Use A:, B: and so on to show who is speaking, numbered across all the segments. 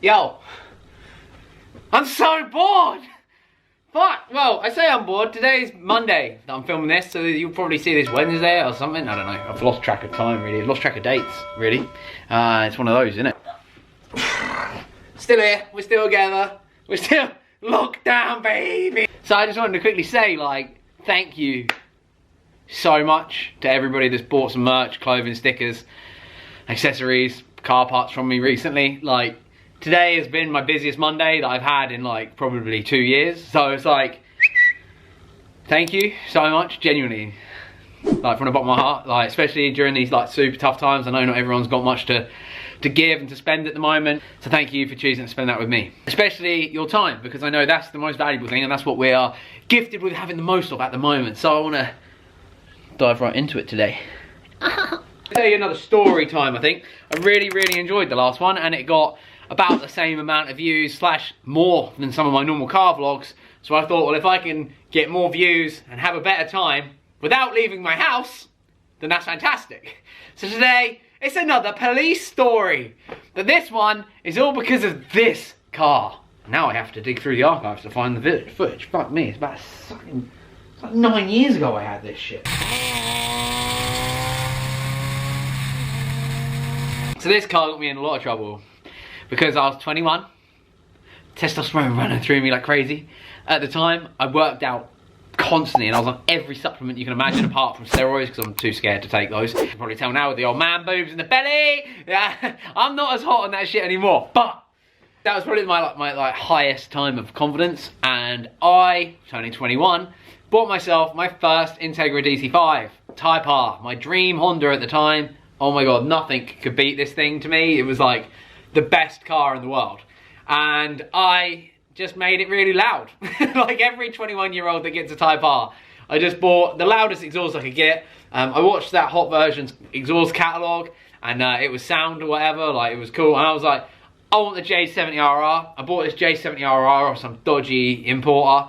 A: Yo, I'm so bored. Fuck. Well, I say I'm bored. Today's Monday that I'm filming this, so you'll probably see this Wednesday or something. I don't know. I've lost track of time, really. I've lost track of dates, really. It's one of those, isn't it? Still here. We're still together. We're still locked down, baby. So I just wanted to quickly say, like, thank you so much to everybody that's bought some merch, clothing, stickers, accessories, car parts from me recently. Like, today has been my busiest Monday that I've had in like probably 2 years. So it's like, thank you so much, genuinely. Like from the bottom of my heart, like especially during these like super tough times. I know not everyone's got much to give and to spend at the moment. So thank you for choosing to spend that with me. Especially your time, because I know that's the most valuable thing and that's what we are gifted with having the most of at the moment. So I wanna dive right into it today. I'll tell you another story time, I think. I really enjoyed the last one and it got about the same amount of views / more than some of my normal car vlogs. So I thought, well, if I can get more views and have a better time without leaving my house, then that's fantastic. So today, it's another police story. But this one is all because of this car. Now I have to dig through the archives to find the footage. Fuck me, it's about fucking, it's like 9 years ago I had this shit. So this car got me in a lot of trouble. Because I was 21, testosterone running through me like crazy. At the time, I worked out constantly and I was on every supplement you can imagine apart from steroids because I'm too scared to take those. You can probably tell now with the old man boobs in the belly. Yeah, I'm not as hot on that shit anymore. But that was probably my highest time of confidence. And I, turning 21, bought myself my first Integra DC5 Type R. My dream Honda at the time. Oh my God, nothing could beat this thing to me. It was like the best car in the world, and I just made it really loud. Like every 21-year-old that gets a Type R, I just bought the loudest exhaust I could get. I watched that Hot Versions exhaust catalogue, and it was sound or whatever, like it was cool, and I was like, I want the J70RR. I bought this J70RR off some dodgy importer,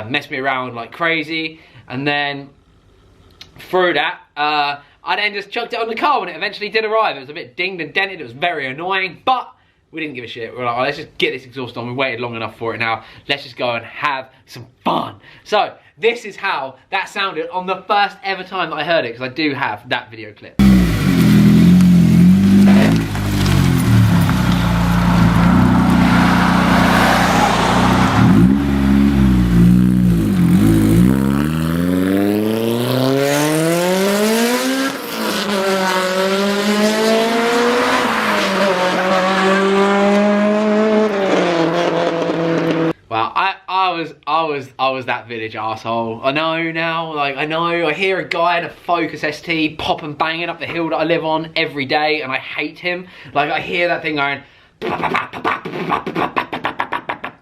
A: messed me around like crazy, and then through that, I then just chucked it on the car when it eventually did arrive. It was a bit dinged and dented, it was very annoying, but we didn't give a shit. We were like, oh, let's just get this exhaust on. We waited long enough for it now. Let's just go and have some fun. So, this is how that sounded on the first ever time that I heard it, because I do have that video clip. I was that village arsehole. I know now, like I know, I hear a guy in a Focus ST pop and banging up the hill that I live on every day and I hate him. Like I hear that thing going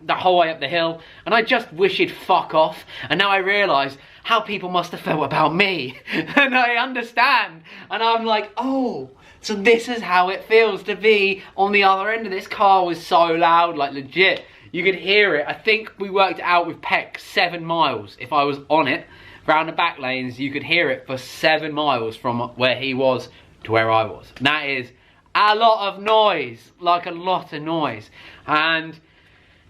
A: the whole way up the hill and I just wish he'd fuck off. And now I realise how people must have felt about me. And I understand. And I'm like, oh, so this is how it feels to be on the other end of this. Car was so loud, like legit. You could hear it. I think we worked it out with Peck 7 miles. If I was on it, round the back lanes, you could hear it for 7 miles from where he was to where I was. And that is a lot of noise, like a lot of noise. And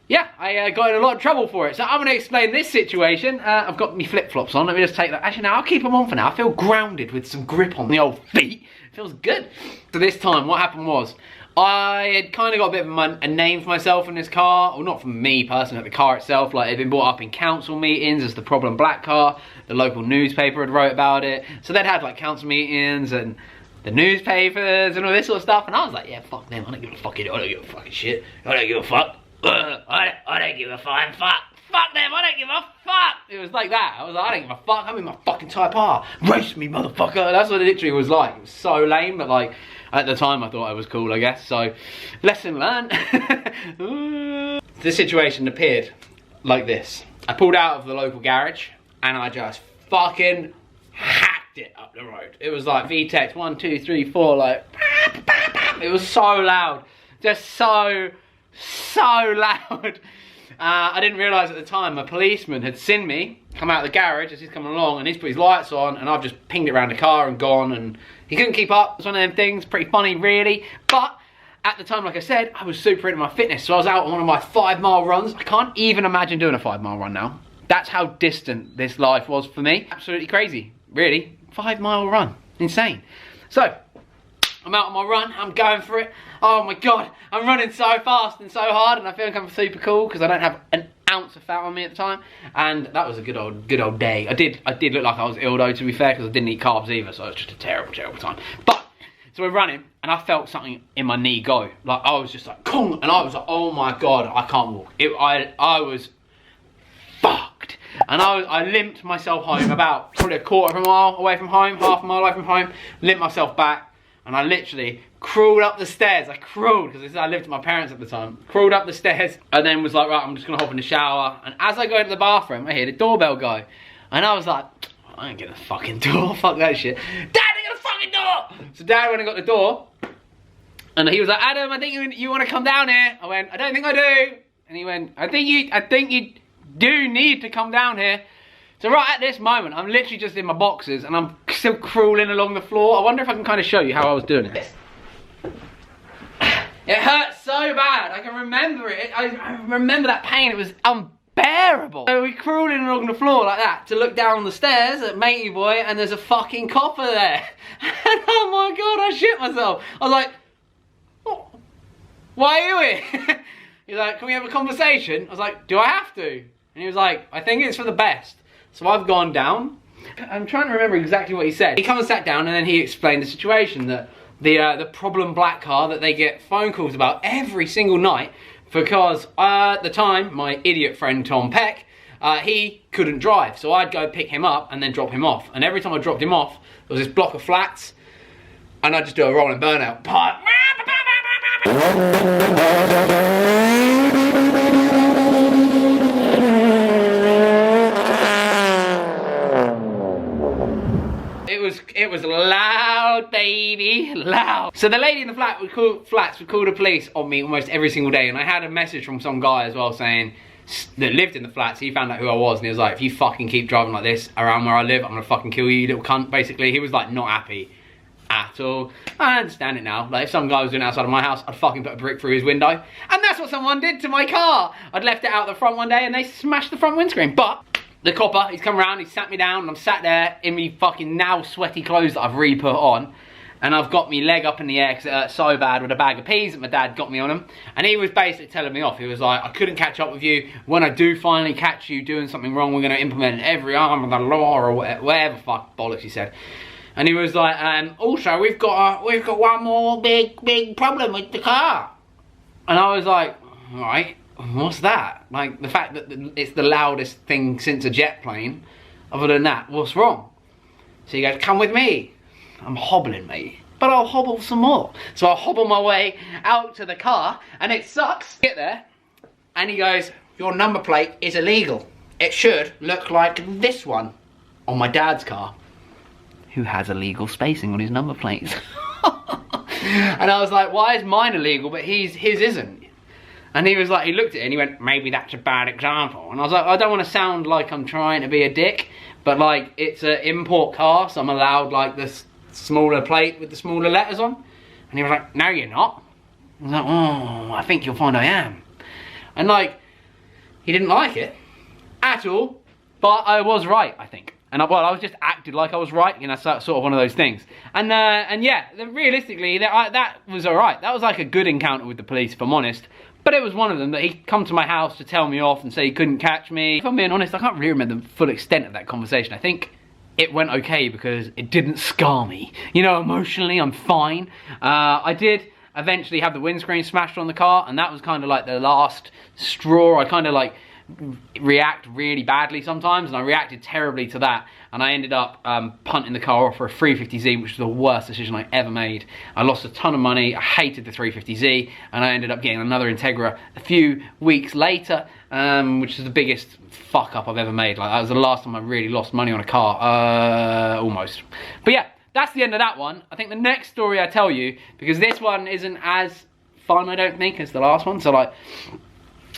A: yeah, I got in a lot of trouble for it. So I'm gonna explain this situation. I've got my flip-flops on. Let me just take that. Actually, no, I'll keep them on for now. I feel grounded with some grip on the old feet. It feels good. So this time, what happened was, I had kind of got a bit of a name for myself in this car. Well, not for me personally, but the car itself. Like, it had been brought up in council meetings as the problem black car. The local newspaper had wrote about it. So they'd had like council meetings and the newspapers and all this sort of stuff. And I was like, yeah, fuck them. I don't give a fucking, I don't give a fucking shit. I don't give a fuck. I don't give a fucking fuck. Fuck them, I don't give a fuck. It was like that. I was like, I don't give a fuck. I'm in my fucking Type R. Race me, motherfucker. That's what it literally was like. It was so lame, but like, at the time I thought I was cool, I guess. So, lesson learned. The situation appeared like this. I pulled out of the local garage and I just fucking hacked it up the road. It was like VTEX 1, 2, 3, 4, like, it was so loud. Just so loud. I didn't realise at the time a policeman had seen me come out of the garage as he's coming along and he's put his lights on and I've just pinged it around the car and gone and he couldn't keep up. It's one of them things, pretty funny really. But at the time, like I said, I was super into my fitness. So I was out on one of my 5-mile runs. I can't even imagine doing a 5-mile run now. That's how distant this life was for me. Absolutely crazy, really. 5-mile run, insane. So, I'm out on my run, I'm going for it. Oh my God, I'm running so fast and so hard, and I feel like I'm super cool because I don't have an ounce of fat on me at the time. And that was a good old day. I did look like I was ill though, to be fair, because I didn't eat carbs either, so it was just a terrible time. But, so we're running, and I felt something in my knee go. Like, I was just like, Kong, and I was like, oh my God, I can't walk. I was fucked. And I limped myself home about probably a quarter of a mile away from home, half a mile away from home, limped myself back, and I literally crawled up the stairs. I crawled, because I lived with my parents at the time, crawled up the stairs, and then was like, right, I'm just gonna hop in the shower. And as I go into the bathroom, I hear the doorbell go. And I was like, I ain't getting the fucking door, fuck that shit. Dad, I get the fucking door! So Dad went and got the door, and he was like, Adam, I think you wanna come down here? I went, I don't think I do. And he went, I think you do need to come down here. So right at this moment, I'm literally just in my boxers and I'm still crawling along the floor. I wonder if I can kind of show you how I was doing it. It hurt so bad. I can remember it. I remember that pain. It was unbearable. So we're crawling along the floor like that to look down the stairs at Matey Boy, and there's a fucking copper there. And oh my God, I shit myself. I was like, oh, why are you here? He's like, can we have a conversation? I was like, do I have to? And he was like, I think it's for the best. So I've gone down. I'm trying to remember exactly what he said. He come and sat down, and then he explained the situation, that the problem black car that they get phone calls about every single night, because at the time, my idiot friend Tom Peck, he couldn't drive. So I'd go pick him up and then drop him off. And every time I dropped him off, there was this block of flats, and I'd just do a rolling burnout. It was loud, baby, loud. So the lady in the flats would call the police on me almost every single day, and I had a message from some guy as well saying, that lived in the flats, he found out who I was, and he was like, if you fucking keep driving like this around where I live, I'm gonna fucking kill you, you little cunt, basically. He was like not happy at all. I understand it now. Like, if some guy was doing it outside of my house, I'd fucking put a brick through his window. And that's what someone did to my car. I'd left it out the front one day and they smashed the front windscreen. But the copper, he's come around, he sat me down, and I'm sat there in me fucking now sweaty clothes that I've re-put on. And I've got me leg up in the air because it hurt so bad with a bag of peas that my dad got me on them. And he was basically telling me off. He was like, I couldn't catch up with you. When I do finally catch you doing something wrong, we're going to implement every arm of the law, or whatever fuck bollocks he said. And he was like, also we've got one more big problem with the car. And I was like, alright, what's that? Like, the fact that it's the loudest thing since a jet plane. Other than that, what's wrong? So he goes, come with me. I'm hobbling, mate. But I'll hobble some more. So I'll hobble my way out to the car, and it sucks. Get there, and he goes, your number plate is illegal. It should look like this one on my dad's car, who has illegal spacing on his number plates. And I was like, why is mine illegal, but his isn't? And he was like, he looked at it and he went, maybe that's a bad example. And I was like, I don't want to sound like I'm trying to be a dick, but like, it's an import car, so I'm allowed like this smaller plate with the smaller letters on. And he was like, no you're not. I was like, oh, I think you'll find I am. And like, he didn't like it at all, but I was right, I think. And I was just acted like I was right, you know, sort of one of those things. And yeah, realistically, that was alright. That was like a good encounter with the police, if I'm honest. But it was one of them that he'd come to my house to tell me off and say he couldn't catch me. If I'm being honest, I can't really remember the full extent of that conversation. I think it went okay because it didn't scar me. You know, emotionally, I'm fine. I did eventually have the windscreen smashed on the car, and that was kind of like the last straw. I kind of like react really badly sometimes, and I reacted terribly to that, and I ended up punting the car off for a 350Z, which was the worst decision I ever made. I lost a ton of money, I hated the 350Z, and I ended up getting another Integra a few weeks later, which is the biggest fuck up I've ever made. Like, that was the last time I really lost money on a car, almost. But yeah, that's the end of that one. I think the next story I tell you, because this one isn't as fun, I don't think, as the last one, so like,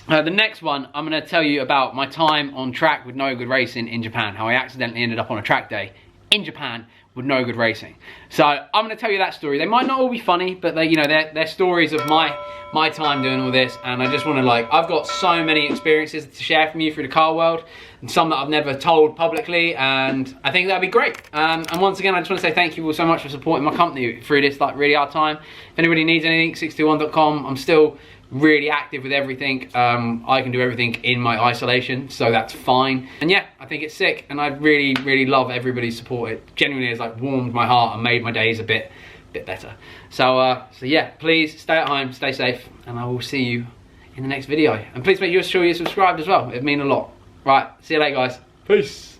A: the next one, I'm going to tell you about my time on track with No Good Racing in Japan. How I accidentally ended up on a track day in Japan with no good racing. So I'm going to tell you that story. They might not all be funny, but they, you know, they're stories of my time doing all this, and I just want to, like, I've got so many experiences to share from you through the car world, and some that I've never told publicly, and I think that'd be great. And once again, I just want to say thank you all so much for supporting my company through this, like, really hard time. If anybody needs anything, 621.com. I'm still really active with everything. I can do everything in my isolation, so that's fine. And yeah, I think it's sick, and I really, really love everybody's support. It genuinely has, like, warmed my heart and made my days a bit better. So yeah, please stay at home, stay safe, and I will see you in the next video. And please make sure you're subscribed as well. It'd mean a lot. Right, see you later, guys. Peace.